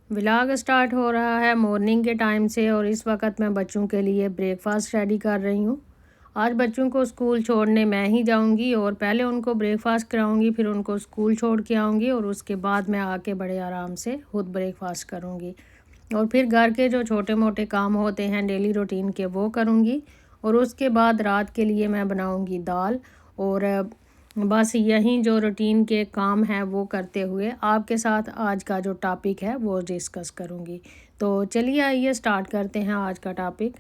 Vlog start हो रहा है मॉर्निंग के टाइम से और इस वक्त मैं बच्चों के लिए ब्रेकफास्ट रेडी कर रही हूँ। आज बच्चों को स्कूल छोड़ने मैं ही जाऊँगी और पहले उनको ब्रेकफास्ट कराऊँगी, फिर उनको स्कूल छोड़ के आऊँगी और उसके बाद मैं आके बड़े आराम से खुद ब्रेकफास्ट करूँगी और फिर घर के जो छोटे मोटे काम होते हैं डेली रूटीन के वो करूँगी और उसके बाद रात के लिए मैं बनाऊँगी दाल। और बस यही जो रूटीन के काम हैं वो करते हुए आपके साथ आज का जो टॉपिक है वो डिस्कस करूँगी। तो चलिए आइए स्टार्ट करते हैं आज का टॉपिक।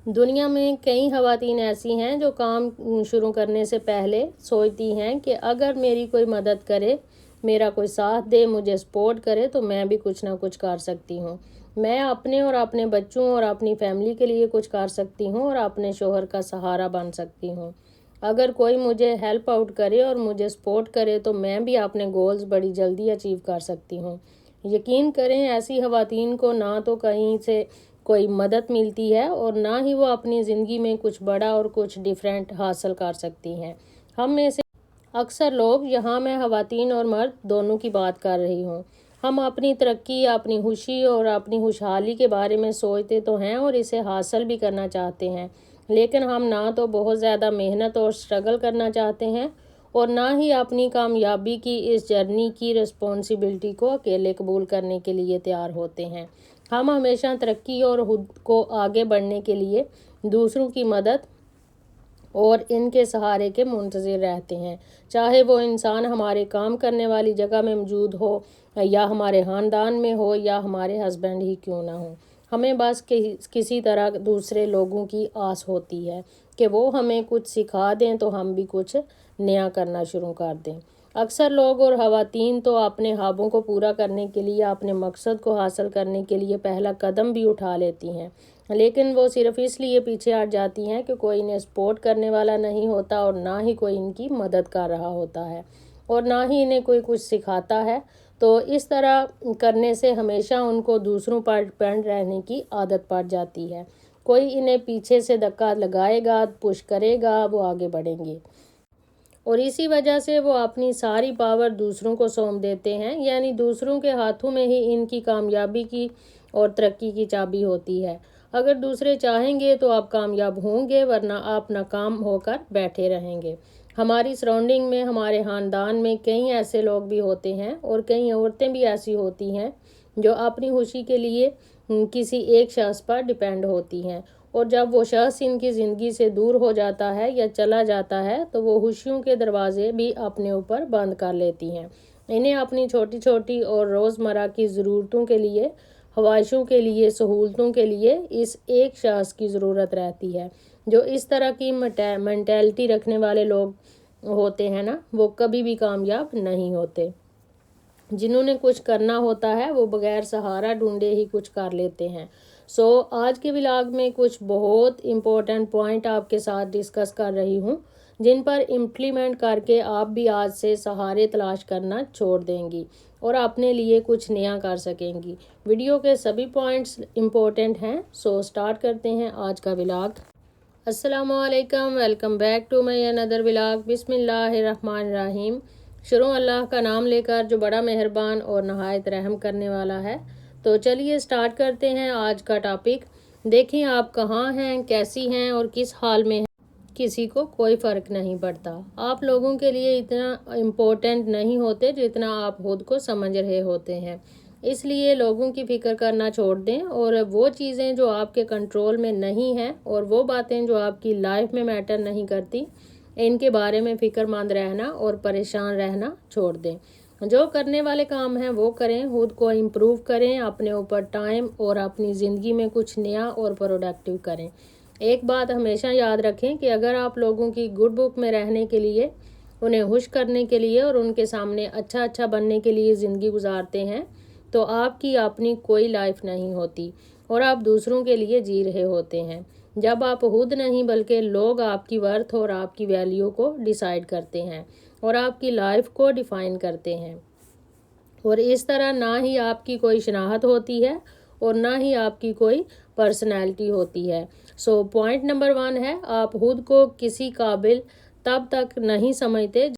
दुनिया में कई ख़वातीन ऐसी हैं जो काम शुरू करने से पहले सोचती हैं कि अगर मेरी कोई मदद करे, मेरा कोई साथ दे, मुझे सपोर्ट करे तो मैं भी कुछ ना कुछ कर सकती हूँ। मैं अपने और अपने बच्चों और अपनी फैमिली के लिए कुछ कर सकती हूँ और अपने शोहर का सहारा बन सकती हूँ। अगर कोई मुझे हेल्प आउट करे और मुझे सपोर्ट करे तो मैं भी अपने गोल्स बड़ी जल्दी अचीव कर सकती हूँ। यकीन करें, ऐसी ख़वातीन को ना तो कहीं से कोई मदद मिलती है और ना ही वो अपनी ज़िंदगी में कुछ बड़ा और कुछ डिफरेंट हासिल कर सकती हैं। हम में से अक्सर लोग, यहाँ मैं ख़वातीन और मर्द दोनों की बात कर रही हूँ, हम अपनी तरक्की, अपनी खुशी और अपनी खुशहाली के बारे में सोचते तो हैं और इसे हासिल भी करना चाहते हैं, लेकिन हम ना तो बहुत ज़्यादा मेहनत और स्ट्रगल करना चाहते हैं और ना ही अपनी कामयाबी की इस जर्नी की रिस्पॉन्सिबिलिटी को अकेले कबूल करने के लिए तैयार होते हैं। हम हमेशा तरक्की और खुद को आगे बढ़ने के लिए दूसरों की मदद और इनके सहारे के मुंतज़िर रहते हैं, चाहे वो इंसान हमारे काम करने वाली जगह में मौजूद हो या हमारे ख़ानदान में हो या हमारे हस्बैंड ही क्यों ना हो। हमें बस किसी तरह दूसरे लोगों की आस होती है कि वो हमें कुछ सिखा दें तो हम भी कुछ नया करना शुरू कर दें। अक्सर लोग और ख़वातीन तो अपने ख्वाबों को पूरा करने के लिए, अपने मकसद को हासिल करने के लिए पहला कदम भी उठा लेती हैं, लेकिन वो सिर्फ इसलिए पीछे हट जाती हैं कि कोई इन्हें सपोर्ट करने वाला नहीं होता और ना ही कोई इनकी मदद कर रहा होता है और ना ही इन्हें कोई कुछ सिखाता है। तो इस तरह करने से हमेशा उनको दूसरों पर डिपेंड रहने की आदत पड़ जाती है। कोई इन्हें पीछे से धक्का लगाएगा, पुश करेगा, वो आगे बढ़ेंगे और इसी वजह से वो अपनी सारी पावर दूसरों को सौंप देते हैं, यानी दूसरों के हाथों में ही इनकी कामयाबी की और तरक्की की चाबी होती है। अगर दूसरे चाहेंगे तो आप कामयाब होंगे, वरना आप नाकाम होकर बैठे रहेंगे। हमारी सराउंडिंग में, हमारे ख़ानदान में कई ऐसे लोग भी होते हैं और कई औरतें भी ऐसी होती हैं जो अपनी खुशी के लिए किसी एक शख्स पर डिपेंड होती हैं और जब वो शख्स इनकी ज़िंदगी से दूर हो जाता है या चला जाता है तो वो खुशियों के दरवाजे भी अपने ऊपर बंद कर लेती हैं। इन्हें अपनी छोटी छोटी और रोज़मर्रा की ज़रूरतों के लिए, ख्वाहिशों के लिए, सहूलतों के लिए इस एक शख्स की ज़रूरत रहती है। जो इस तरह की मेंटालिटी रखने वाले लोग होते हैं ना, वो कभी भी कामयाब नहीं होते। जिन्होंने कुछ करना होता है वो बगैर सहारा ढूंढे ही कुछ कर लेते हैं। आज के व्लॉग में कुछ बहुत इम्पोर्टेंट पॉइंट आपके साथ डिस्कस कर रही हूँ, जिन पर इम्प्लीमेंट करके आप भी आज से सहारे तलाश करना छोड़ देंगी और अपने लिए कुछ नया कर सकेंगी। वीडियो के सभी पॉइंट्स इम्पोर्टेंट हैं। स्टार्ट करते हैं आज का व्लॉग। अस्सलामुअलैकुम, welcome back to my another vlog. बिस्मिल्लाहिर्रहमानिर्रहीम। शुरू अल्लाह का नाम लेकर जो बड़ा मेहरबान और नहायत रहम करने वाला है। तो चलिए स्टार्ट करते हैं आज का टॉपिक। देखें आप कहाँ हैं, कैसी हैं और किस हाल में हैं, किसी को कोई फ़र्क नहीं पड़ता। आप लोगों के लिए इतना इम्पोर्टेंट नहीं होते जितना आप खुद को समझ रहे होते हैं। इसलिए लोगों की फ़िक्र करना छोड़ दें और वो चीज़ें जो आपके कंट्रोल में नहीं हैं और वो बातें जो आपकी लाइफ में मैटर नहीं करती, इनके बारे में फ़िक्रमंद रहना और परेशान रहना छोड़ दें। जो करने वाले काम हैं वो करें, खुद को इम्प्रूव करें, अपने ऊपर टाइम और अपनी ज़िंदगी में कुछ नया और प्रोडक्टिव करें। एक बात हमेशा याद रखें कि अगर आप लोगों की गुड बुक में रहने के लिए, उन्हें खुश करने के लिए और उनके सामने अच्छा बनने के लिए ज़िंदगी गुजारते हैं तो आपकी अपनी कोई लाइफ नहीं होती और आप दूसरों के लिए जी रहे होते हैं। जब आप खुद नहीं बल्कि लोग आपकी वर्थ और आपकी वैल्यू को डिसाइड करते हैं और आपकी लाइफ को डिफ़ाइन करते हैं और इस तरह ना ही आपकी कोई शनाख्त होती है और ना ही आपकी कोई पर्सनैलिटी होती है। पॉइंट नंबर 1 है, आप खुद को किसी काबिल तब तक नहीं समझते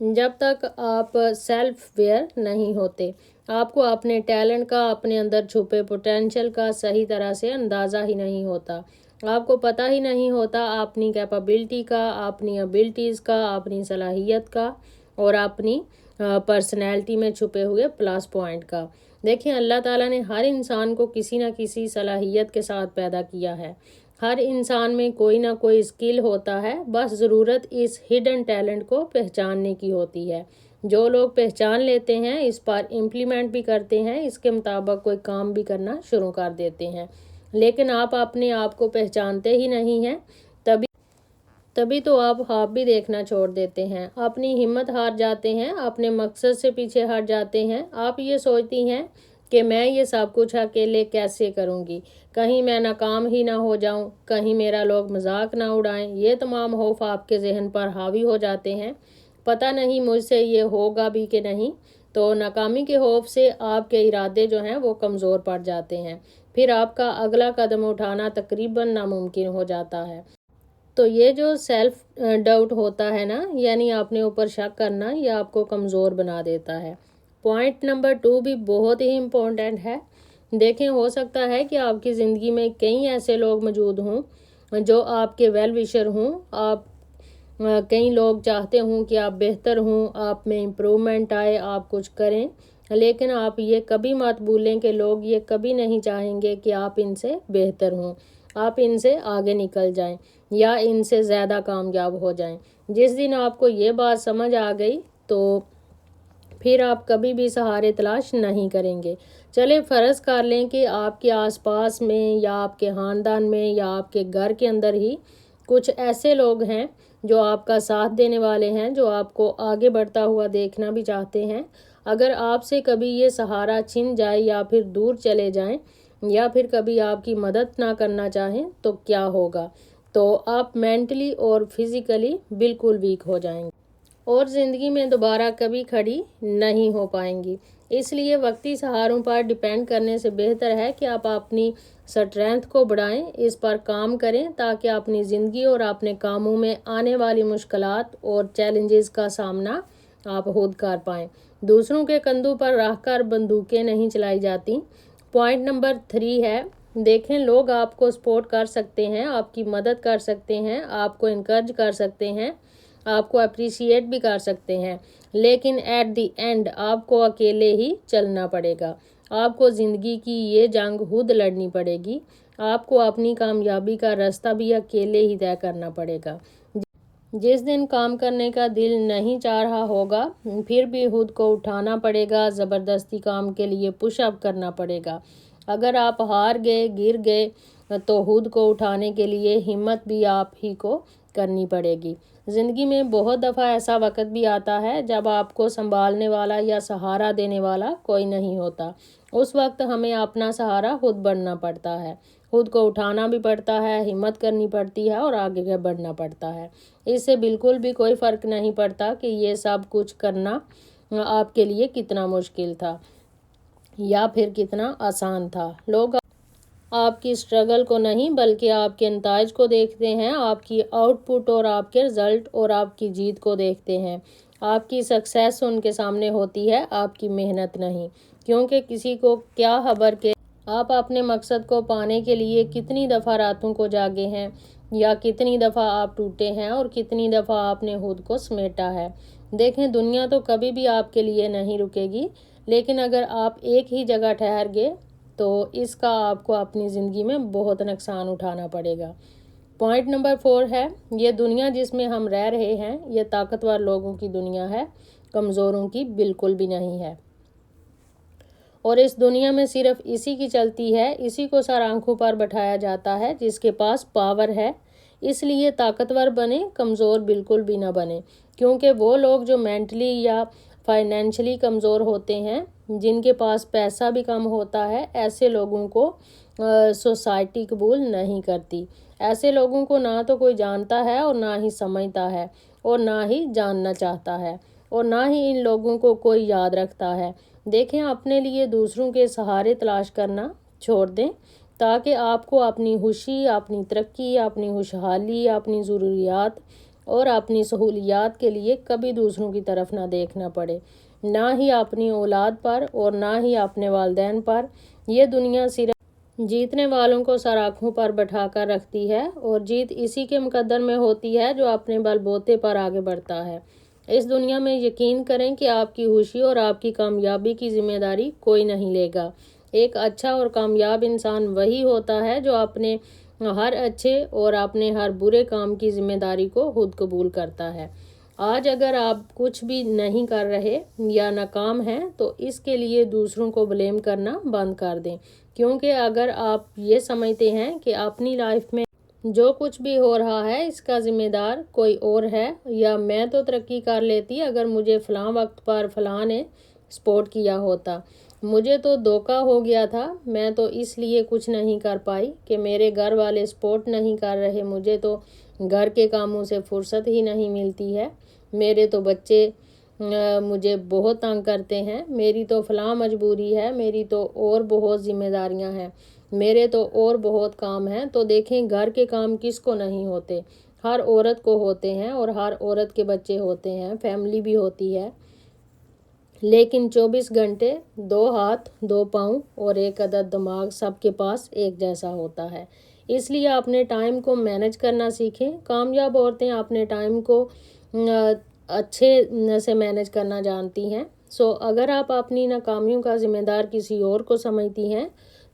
जब तक आप सेल्फ वेयर नहीं होते। आपको अपने टैलेंट का, अपने अंदर छुपे पोटेंशियल का सही तरह से अंदाज़ा ही नहीं होता। आपको पता ही नहीं होता अपनी कैपेबिलिटी का, अपनी एबिलिटीज़ का, अपनी सलाहियत का और अपनी पर्सनैलिटी में छुपे हुए प्लस पॉइंट का। देखिए, अल्लाह ताला ने हर इंसान को किसी न किसी सलाहियत के साथ पैदा किया है। हर इंसान में कोई ना कोई स्किल होता है, बस ज़रूरत इस हिडन टैलेंट को पहचानने की होती है। जो लोग पहचान लेते हैं, इस पर इम्प्लीमेंट भी करते हैं, इसके मुताबिक कोई काम भी करना शुरू कर देते हैं। लेकिन आप अपने आप को पहचानते ही नहीं हैं, तभी तभी तो आप ख्वाब भी देखना छोड़ देते हैं, अपनी हिम्मत हार जाते हैं, अपने मकसद से पीछे हट जाते हैं। आप ये सोचती हैं कि मैं ये सब कुछ अकेले कैसे करूँगी, कहीं मैं नाकाम ही ना हो जाऊँ, कहीं मेरा लोग मजाक ना उड़ाएं। ये तमाम खौफ आपके जहन पर हावी हो जाते हैं। पता नहीं मुझसे ये होगा भी कि नहीं। तो नाकामी के खौफ से आपके इरादे जो हैं वो कमज़ोर पड़ जाते हैं। फिर आपका अगला कदम उठाना तकरीबन नामुमकिन हो जाता है। तो ये जो सेल्फ डाउट होता है ना, यानी अपने ऊपर शक करना, ये आपको कमज़ोर बना देता है। पॉइंट नंबर 2 भी बहुत ही इम्पोर्टेंट है। देखें, हो सकता है कि आपकी ज़िंदगी में कई ऐसे लोग मौजूद हों जो आपके वेल विशर हों। आप कई लोग चाहते हों कि आप बेहतर हों, आप में इम्प्रूवमेंट आए, आप कुछ करें। लेकिन आप ये कभी मत भूलें कि लोग ये कभी नहीं चाहेंगे कि आप इनसे बेहतर हों, आप इनसे आगे निकल जाएं या इनसे ज़्यादा कामयाब हो जाएं। जिस दिन आपको ये बात समझ आ गई तो फिर आप कभी भी सहारे तलाश नहीं करेंगे। चले फ़र्ज़ कर लें कि आपके आसपास में या आपके ख़ानदान में या आपके घर के अंदर ही कुछ ऐसे लोग हैं जो आपका साथ देने वाले हैं, जो आपको आगे बढ़ता हुआ देखना भी चाहते हैं। अगर आपसे कभी ये सहारा छिन जाए या फिर दूर चले जाएं या फिर कभी आपकी मदद ना करना चाहें तो क्या होगा? तो आप मेंटली और फिज़िकली बिल्कुल वीक हो जाएंगे और ज़िंदगी में दोबारा कभी खड़ी नहीं हो पाएंगी। इसलिए वक्ती सहारों पर डिपेंड करने से बेहतर है कि आप अपनी स्ट्रेंथ को बढ़ाएं, इस पर काम करें ताकि अपनी ज़िंदगी और अपने कामों में आने वाली मुश्किलात और चैलेंजेस का सामना आप खुद कर पाएं। दूसरों के कंधों पर रखकर बंदूकें नहीं चलाई जाती। पॉइंट नंबर 3 है, देखें, लोग आपको सपोर्ट कर सकते हैं, आपकी मदद कर सकते हैं, आपको इनकरेज कर सकते हैं, आपको अप्रिशिएट भी कर सकते हैं, लेकिन एट द एंड आपको अकेले ही चलना पड़ेगा। आपको ज़िंदगी की ये जंग खुद लड़नी पड़ेगी। आपको अपनी कामयाबी का रास्ता भी अकेले ही तय करना पड़ेगा। जिस दिन काम करने का दिल नहीं चाह रहा होगा, फिर भी खुद को उठाना पड़ेगा, ज़बरदस्ती काम के लिए पुशअप करना पड़ेगा। अगर आप हार गए, गिर गए, तो खुद को उठाने के लिए हिम्मत भी आप ही को करनी पड़ेगी। ज़िंदगी में बहुत दफ़ा ऐसा वक्त भी आता है जब आपको संभालने वाला या सहारा देने वाला कोई नहीं होता। उस वक्त हमें अपना सहारा खुद बनना पड़ता है, खुद को उठाना भी पड़ता है, हिम्मत करनी पड़ती है और आगे बढ़ना पड़ता है। इससे बिल्कुल भी कोई फ़र्क नहीं पड़ता कि ये सब कुछ करना आपके लिए कितना मुश्किल था या फिर कितना आसान था। लोग आपकी स्ट्रगल को नहीं बल्कि आपके नताइज को देखते हैं, आपकी आउटपुट और आपके रिज़ल्ट और आपकी जीत को देखते हैं। आपकी सक्सेस उनके सामने होती है, आपकी मेहनत नहीं। क्योंकि किसी को क्या खबर के आप अपने मकसद को पाने के लिए कितनी दफ़ा रातों को जागे हैं या कितनी दफ़ा आप टूटे हैं और कितनी दफ़ा आपने खुद को समेटा है। देखें, दुनिया तो कभी भी आपके लिए नहीं रुकेगी, लेकिन अगर आप एक ही जगह ठहर गए तो इसका आपको अपनी ज़िंदगी में बहुत नुकसान उठाना पड़ेगा। पॉइंट नंबर 4 है, ये दुनिया जिसमें हम रह रहे हैं ये ताकतवर लोगों की दुनिया है, कमज़ोरों की बिल्कुल भी नहीं है। और इस दुनिया में सिर्फ इसी की चलती है, इसी को सर आंखों पर बैठाया जाता है जिसके पास पावर है। इसलिए ताकतवर बने, कमज़ोर बिल्कुल भी ना बने। क्योंकि वो लोग जो मेंटली या फाइनेंशियली कमज़ोर होते हैं, जिनके पास पैसा भी कम होता है, ऐसे लोगों को सोसाइटी कबूल नहीं करती। ऐसे लोगों को ना तो कोई जानता है और ना ही समझता है और ना ही जानना चाहता है और ना ही इन लोगों को कोई याद रखता है। देखें, अपने लिए दूसरों के सहारे तलाश करना छोड़ दें ताकि आपको अपनी खुशी, अपनी तरक्की, अपनी खुशहाली, अपनी ज़रूरियात اور اپنی سہولیات کے لیے کبھی دوسروں کی طرف نہ دیکھنا پڑے، نہ ہی اپنی اولاد پر اور نہ ہی اپنے والدین پر۔ یہ دنیا صرف جیتنے والوں کو سر آنکھوں پر بٹھا کر رکھتی ہے، اور جیت اسی کے مقدر میں ہوتی ہے جو اپنے بل بوتے پر آگے بڑھتا ہے۔ اس دنیا میں یقین کریں کہ آپ کی خوشی اور آپ کی کامیابی کی ذمہ داری کوئی نہیں لے گا۔ ایک اچھا اور کامیاب انسان وہی ہوتا ہے جو اپنے ہر اچھے اور اپنے ہر برے کام کی ذمہ داری کو خود قبول کرتا ہے۔ آج اگر آپ کچھ بھی نہیں کر رہے یا ناکام ہیں تو اس کے لیے دوسروں کو بلیم کرنا بند کر دیں، کیونکہ اگر آپ یہ سمجھتے ہیں کہ اپنی لائف میں جو کچھ بھی ہو رہا ہے اس کا ذمہ دار کوئی اور ہے، یا میں تو ترقی کر لیتی اگر مجھے فلاں وقت پر فلاں نے سپورٹ کیا ہوتا، مجھے تو دھوکہ ہو گیا تھا، میں تو اس لیے کچھ نہیں کر پائی کہ میرے گھر والے سپورٹ نہیں کر رہے، مجھے تو گھر کے کاموں سے فرصت ہی نہیں ملتی ہے، میرے تو بچے مجھے بہت تنگ کرتے ہیں، میری تو فلاں مجبوری ہے، میری تو اور بہت ذمہ داریاں ہیں، میرے تو اور بہت کام ہیں۔ تو دیکھیں گھر کے کام کس کو نہیں ہوتے، ہر عورت کو ہوتے ہیں، اور ہر عورت کے بچے ہوتے ہیں، فیملی بھی ہوتی ہے، لیکن 24 گھنٹے 2 ہاتھ 2 پاؤں اور 1 عدد دماغ سب کے پاس ایک جیسا ہوتا ہے۔ اس لیے اپنے ٹائم کو مینج کرنا سیکھیں۔ کامیاب عورتیں اپنے ٹائم کو اچھے سے مینج کرنا جانتی ہیں۔ اگر آپ اپنی ناکامیوں کا ذمہ دار کسی اور کو سمجھتی ہیں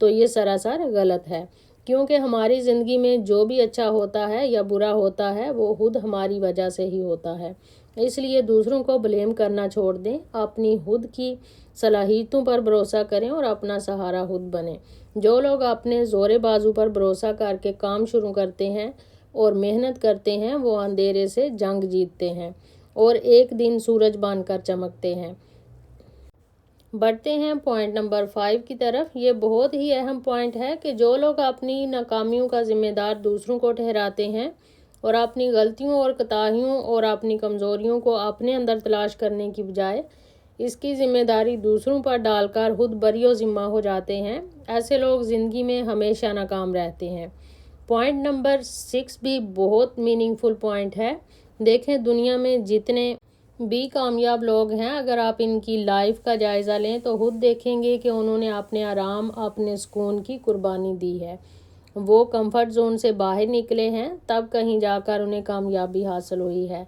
تو یہ سراسر غلط ہے، کیونکہ ہماری زندگی میں جو بھی اچھا ہوتا ہے یا برا ہوتا ہے وہ خود ہماری وجہ سے ہی ہوتا ہے۔ اس لیے دوسروں کو بلیم کرنا چھوڑ دیں، اپنی خود کی صلاحیتوں پر بھروسہ کریں اور اپنا سہارا خود بنیں۔ جو لوگ اپنے زور بازو پر بھروسہ کر کے کام شروع کرتے ہیں اور محنت کرتے ہیں وہ اندھیرے سے جنگ جیتتے ہیں اور ایک دن سورج بن کر چمکتے ہیں۔ بڑھتے ہیں پوائنٹ نمبر 5 کی طرف۔ یہ بہت ہی اہم پوائنٹ ہے کہ جو لوگ اپنی ناکامیوں کا ذمہ دار دوسروں کو ٹھہراتے ہیں اور اپنی غلطیوں اور کوتاہیوں اور اپنی کمزوریوں کو اپنے اندر تلاش کرنے کی بجائے اس کی ذمہ داری دوسروں پر ڈال کر خود بری و ذمہ ہو جاتے ہیں، ایسے لوگ زندگی میں ہمیشہ ناکام رہتے ہیں۔ پوائنٹ نمبر 6 بھی بہت میننگ فل پوائنٹ ہے۔ دیکھیں دنیا میں جتنے بھی کامیاب لوگ ہیں، اگر آپ ان کی لائف کا جائزہ لیں تو خود دیکھیں گے کہ انہوں نے اپنے آرام، اپنے سکون کی قربانی دی ہے، وہ کمفرٹ زون سے باہر نکلے ہیں، تب کہیں جا کر انہیں کامیابی حاصل ہوئی ہے۔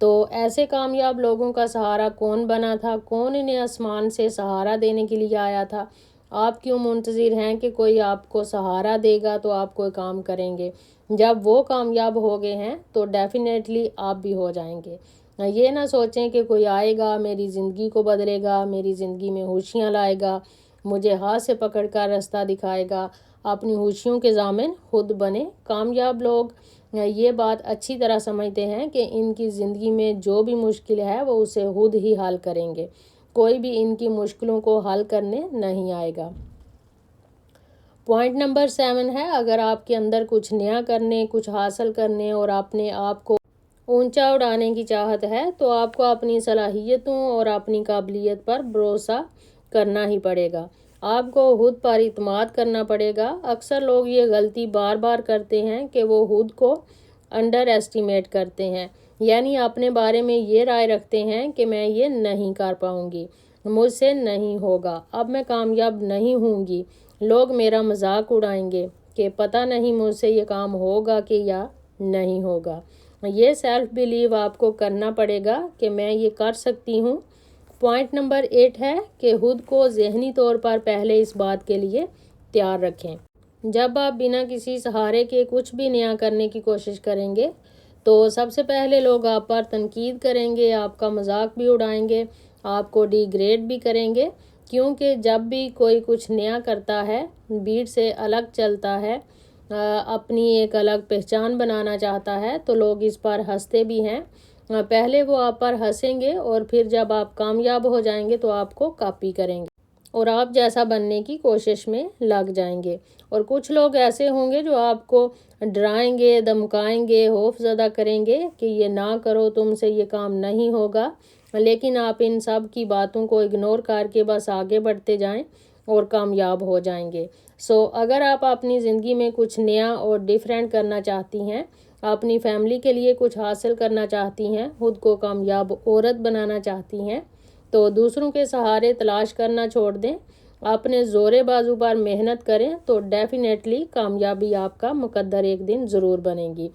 تو ایسے کامیاب لوگوں کا سہارا کون بنا تھا؟ کون انہیں آسمان سے سہارا دینے کے لیے آیا تھا؟ آپ کیوں منتظر ہیں کہ کوئی آپ کو سہارا دے گا تو آپ کوئی کام کریں گے؟ جب وہ کامیاب ہو گئے ہیں تو ڈیفینیٹلی آپ بھی ہو جائیں گے۔ یہ نہ سوچیں کہ کوئی آئے گا میری زندگی کو بدلے گا، میری زندگی میں خوشیاں لائے گا، مجھے ہاتھ سے پکڑ کر راستہ دکھائے گا۔ اپنی خوشیوں کے ضامن خود بنے۔ کامیاب لوگ یہ بات اچھی طرح سمجھتے ہیں کہ ان کی زندگی میں جو بھی مشکل ہے وہ اسے خود ہی حل کریں گے، کوئی بھی ان کی مشکلوں کو حل کرنے نہیں آئے گا۔ پوائنٹ نمبر 7 ہے، اگر آپ کے اندر کچھ نیا کرنے، کچھ حاصل کرنے اور اپنے آپ کو اونچا اڑانے کی چاہت ہے تو آپ کو اپنی صلاحیتوں اور اپنی قابلیت پر بھروسہ کرنا ہی پڑے گا، آپ کو خود پر اعتماد کرنا پڑے گا۔ اکثر لوگ یہ غلطی بار بار کرتے ہیں کہ وہ خود کو انڈر ایسٹیمیٹ کرتے ہیں، یعنی اپنے بارے میں یہ رائے رکھتے ہیں کہ میں یہ نہیں کر پاؤں گی، مجھ سے نہیں ہوگا، اب میں کامیاب نہیں ہوں گی، لوگ میرا مذاق اڑائیں گے کہ پتہ نہیں مجھ سے یہ کام ہوگا کہ یا نہیں ہوگا۔ یہ سیلف بیلیو آپ کو کرنا پڑے گا کہ میں یہ کر سکتی ہوں۔ پوائنٹ نمبر 8 ہے کہ خود کو ذہنی طور پر پہلے اس بات کے لیے تیار رکھیں۔ جب آپ بنا کسی سہارے کے کچھ بھی نیا کرنے کی کوشش کریں گے تو سب سے پہلے لوگ آپ پر تنقید کریں گے، آپ کا مذاق بھی اڑائیں گے، آپ کو ڈی گریڈ بھی کریں گے، کیونکہ جب بھی کوئی کچھ نیا کرتا ہے، بھیڑ سے الگ چلتا ہے، اپنی ایک الگ پہچان بنانا چاہتا ہے تو لوگ اس پر ہنستے بھی ہیں۔ پہلے وہ آپ پر ہنسیں گے اور پھر جب آپ کامیاب ہو جائیں گے تو آپ کو کاپی کریں گے اور آپ جیسا بننے کی کوشش میں لگ جائیں گے۔ اور کچھ لوگ ایسے ہوں گے جو آپ کو ڈرائیں گے، دھمکائیں گے، خوف زدہ کریں گے کہ یہ نہ کرو، تم سے یہ کام نہیں ہوگا، لیکن آپ ان سب کی باتوں کو اگنور کر کے بس آگے بڑھتے جائیں اور کامیاب ہو جائیں گے۔ اگر آپ اپنی زندگی میں کچھ نیا اور ڈیفرنٹ کرنا چاہتی ہیں اپنی فیملی کے لیے کچھ حاصل کرنا چاہتی ہیں، خود کو کامیاب عورت بنانا چاہتی ہیں، تو دوسروں کے سہارے تلاش کرنا چھوڑ دیں، اپنے زور بازو پر محنت کریں تو ڈیفینیٹلی کامیابی آپ کا مقدر ایک دن ضرور بنے گی۔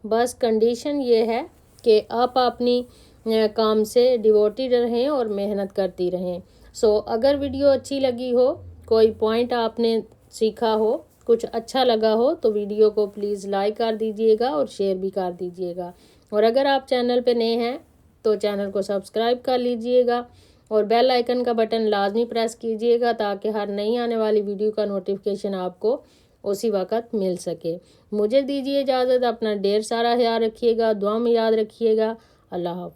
بس کنڈیشن یہ ہے کہ آپ اپنی کام سے ڈیووٹیڈ رہیں اور محنت کرتی رہیں۔ اگر ویڈیو اچھی لگی ہو، کوئی پوائنٹ آپ نے سیکھا ہو، کچھ اچھا لگا ہو تو ویڈیو کو پلیز لائک کر دیجئے گا اور شیئر بھی کر دیجئے گا، اور اگر آپ چینل پہ نئے ہیں تو چینل کو سبسکرائب کر لیجئے گا اور بیل آئیکن کا بٹن لازمی پریس کیجئے گا تاکہ ہر نئی آنے والی ویڈیو کا نوٹیفیکیشن آپ کو اسی وقت مل سکے۔ مجھے دیجیے اجازت، اپنا ڈھیر سارا خیال رکھیے گا، دعا میں یاد رکھیے گا۔ اللہ حافظ۔